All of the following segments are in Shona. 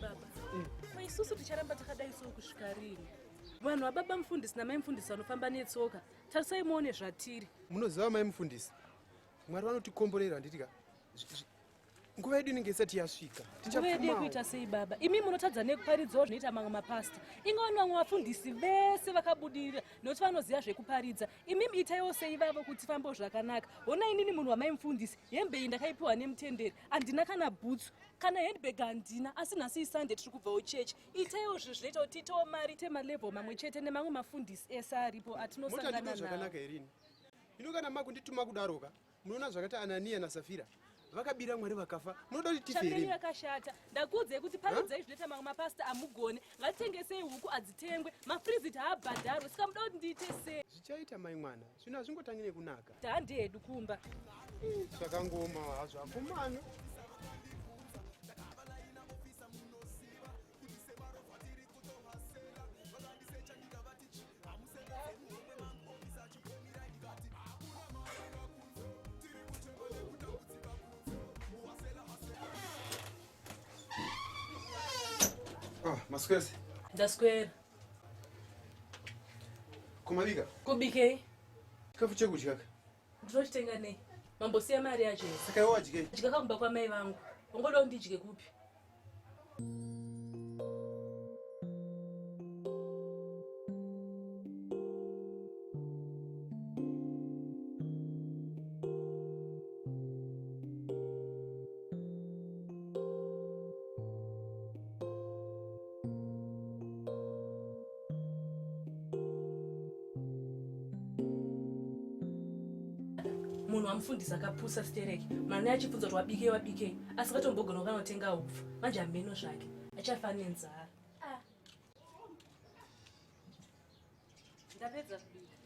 baba. Maisusu ticharamba takadai so kusvika rini. Vanhu vababa mufundisi namai mufundisi vanofamba netsoka. Tarisai muone zvatiri. Munoziva mai mufundisi. Mwari vanotikomborera nditika. Nguva yedu inenge isati yasvika. Nguva yedu yekuita sei baba? Imi munotadza nekuparidzawo zvinoita mamwe mapasta. Ingava vamwe vafundisi vese vakabudirira nokuti vanoziva zvekuparidza. Imi itaiwo sei vavo kuti fambo zvakanaka. Ona inini munhu wamai mufundisi, hembe iyi ndakaipiwa nemutenderi. Handina kana bhutsu. Kana handbag handina, asi nhasi iSunday tiri kubvawo chechi. Itaiwo zvinoita kuti tiitewo mari temalevhel mamwe chete nemamwe mafundisi ese aripo atinosangana nawo. Zvakanaka irini. Ino kana makundituma kudaroka, munoona zvakati Anania naSafira vakabira Mwari vakafa. Munoda kuti tifere. Chameni yakashata. Ndakuudzai kuti paridzai zvinoita mamwe mapasta amugone. Ngatitengesei huku adzitengwe. Mafriziti haabhadharwe. Saka muda kuti ndiite sei? Zvichaita mai mwana. Zvino hazvingotangi nekunaka. Tande hedu kumba. Zvakangoma hazvo akomana. Maswezi. Ndaswera. Kumabika? Kubikei. Chikafu chekudya ka? Ndinochitenga nei? Mambosiya mari yacho. Saka iwe wadyei? Dya kakumba kwamai vangu. Ungoda kuti ndidye kupi? Munhu amufundisa akapusa stereki. Mwana achibvunza kuti wabikei. Asingatombogona kana kutenga upfu. Manje ameno zvake. Achafa nenzara. Ndapedza kubika.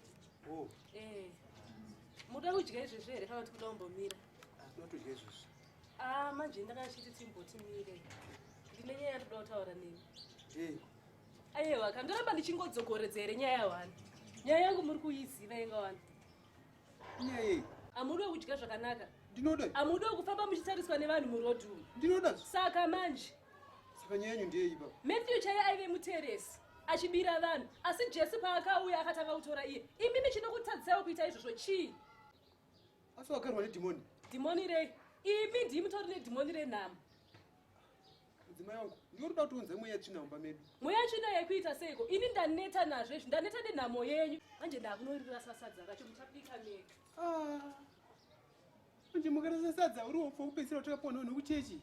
Muda kudya izvezvi here kana kuti kuda kumbomira? Tinotodya izvezvi. Manje ndakachiti timbotimire. Ndine nyaya yatoda kutaura nemi. Aiwa, kandoramba ndichingodzokoredza here nyaya yawani. Nyaya yangu muri kuiziva ingawani. Nyaya yei? Amudo kudya zvakanaka. Ndinoda. Amudo kufamba muchitariswa nevanhu murodhi umu. Ndinoda. Saka manje. Saka nyaya yanyu ndiyei baba? Matthew chaiye aive muteresi achibira vanhu, asi Jesu paakauya akatanga kutora iye. Imi michida kutadzaiwo kuita izvozvo chii? Asi wakarwa nedhimoni. Dhimoni rei? Imi ndimi mutori nedhimoni renhamo. Mudzimai wangu, ndinoda kutonza mweya tsvina mumba medu. Mweya tsvina yekuita seiko? Ini ndaneta nazvo izvi, ndaneta nenhamo yenyu. Manje ndakunoririra sasadza racho muchabika mega. Manje mukarasa sadza uri wopfa kupedzisira utakapona nokuchechi.